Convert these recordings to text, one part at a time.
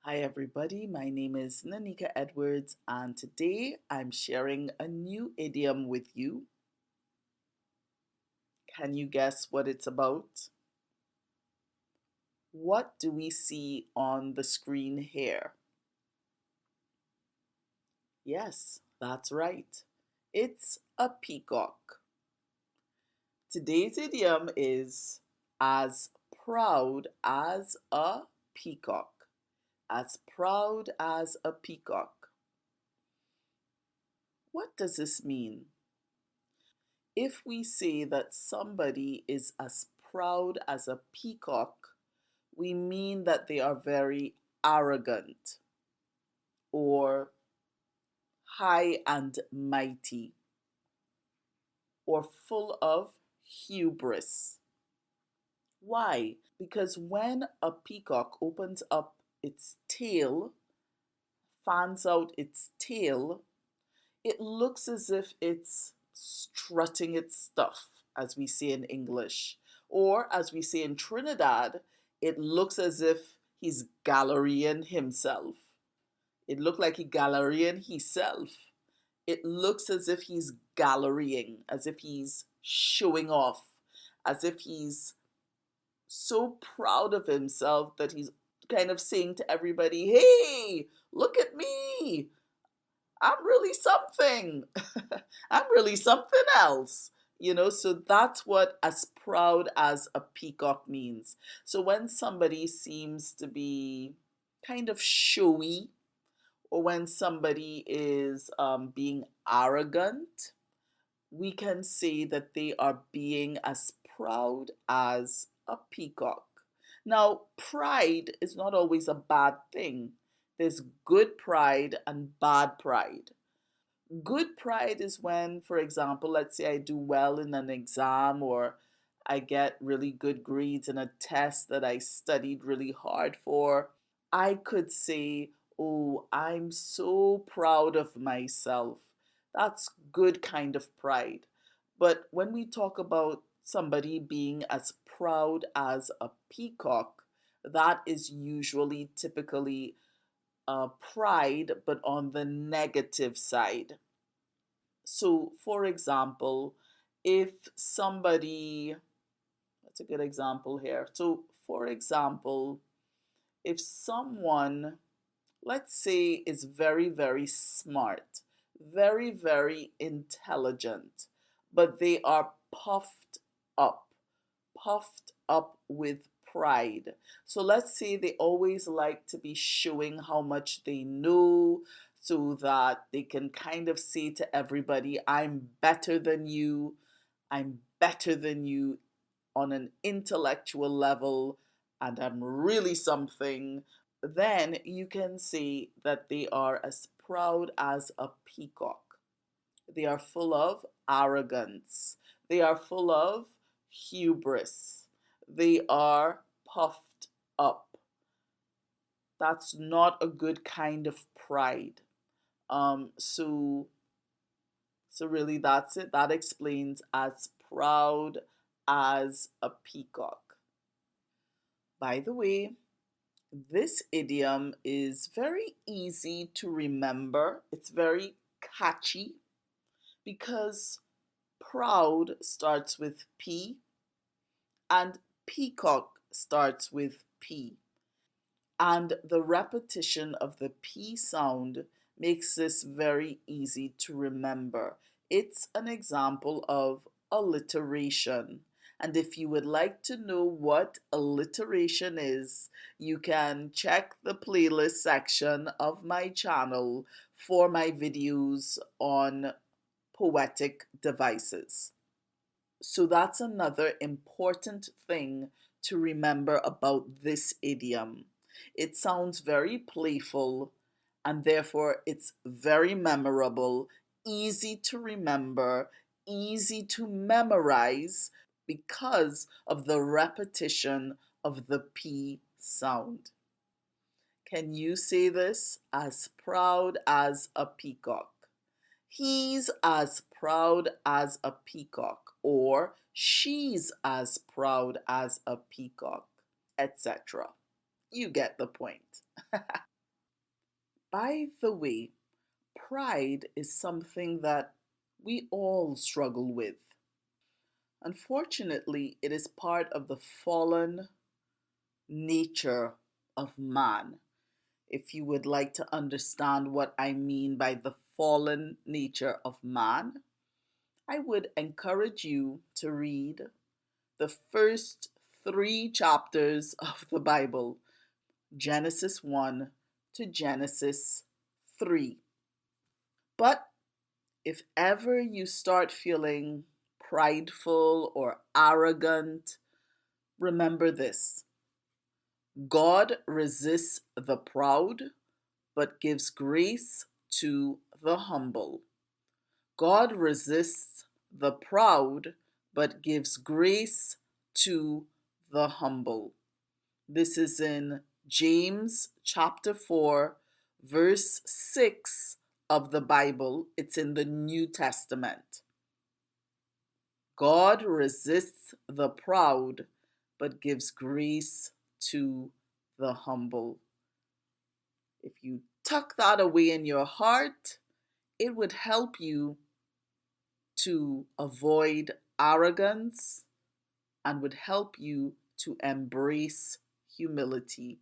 Hi, everybody. My name is Nanika Edwards, and today I'm sharing a new idiom with you. Can you guess what it's about? What do we see on the screen here? Yes, that's right. It's a peacock. Today's idiom is as proud as a peacock. As proud as a peacock. What does this mean? If we say that somebody is as proud as a peacock, we mean that they are very arrogant or high and mighty or full of hubris. Why? Because when a peacock opens up its tail, fans out its tail, it looks as if it's strutting its stuff, as we say in English. Or, as we say in Trinidad, it looks as if he's gallerying himself. It looked like he gallerying himself. It looks as if he's gallerying, as if he's showing off, as if he's so proud of himself that he's kind of saying to everybody, hey, look at me. I'm really something. I'm really something else. So that's what as proud as a peacock means. So when somebody seems to be kind of showy, or when somebody is being arrogant, we can say that they are being as proud as a peacock. Now, pride is not always a bad thing. There's good pride and bad pride. Good pride is when, for example, let's say I do well in an exam or I get really good grades in a test that I studied really hard for. I could say, oh, I'm so proud of myself. That's good kind of pride. But when we talk about somebody being as proud as a peacock, that is usually typically pride, but on the negative side. So, for example, if somebody, that's a good example here. So, for example, if someone, let's say, is very, very smart, very, very intelligent, but they are up, puffed up with pride. So let's say they always like to be showing how much they know so that they can kind of say to everybody, I'm better than you. I'm better than you on an intellectual level, and I'm really something. Then you can say that they are as proud as a peacock. They are full of arrogance. They are full of hubris. They are puffed up. That's not a good kind of pride. So really that's it. That explains as proud as a peacock. By the way, this idiom is very easy to remember. It's very catchy because proud starts with P and peacock starts with P. And the repetition of the P sound makes this very easy to remember. It's an example of alliteration. And if you would like to know what alliteration is, you can check the playlist section of my channel for my videos on poetic devices. So that's another important thing to remember about this idiom. It sounds very playful and therefore it's very memorable, easy to remember, easy to memorize because of the repetition of the P sound. Can you say this? As proud as a peacock. He's as proud as a peacock, or she's as proud as a peacock, etc. You get the point. By the way, pride is something that we all struggle with. Unfortunately, it is part of the fallen nature of man. If you would like to understand what I mean by the fallen nature of man, I would encourage you to read the first three chapters of the Bible, Genesis 1 to Genesis 3. But if ever you start feeling prideful or arrogant, remember this: God resists the proud, but gives grace to the humble. God resists the proud, but gives grace to the humble. This is in James chapter 4, verse 6 of the Bible. It's in the New Testament. God resists the proud, but gives grace to the humble. If you tuck that away in your heart, it would help you to avoid arrogance and would help you to embrace humility.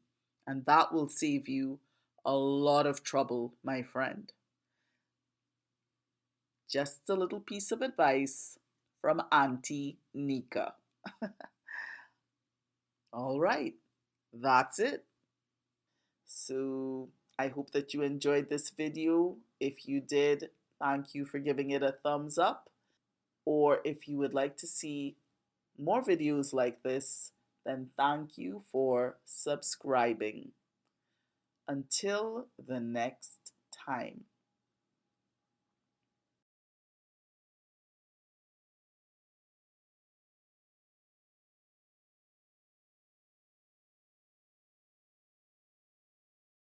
And that will save you a lot of trouble, my friend. Just a little piece of advice from Auntie Nika. All right, that's it. So I hope that you enjoyed this video. If you did, thank you for giving it a thumbs up. Or if you would like to see more videos like this, then thank you for subscribing. Until the next time.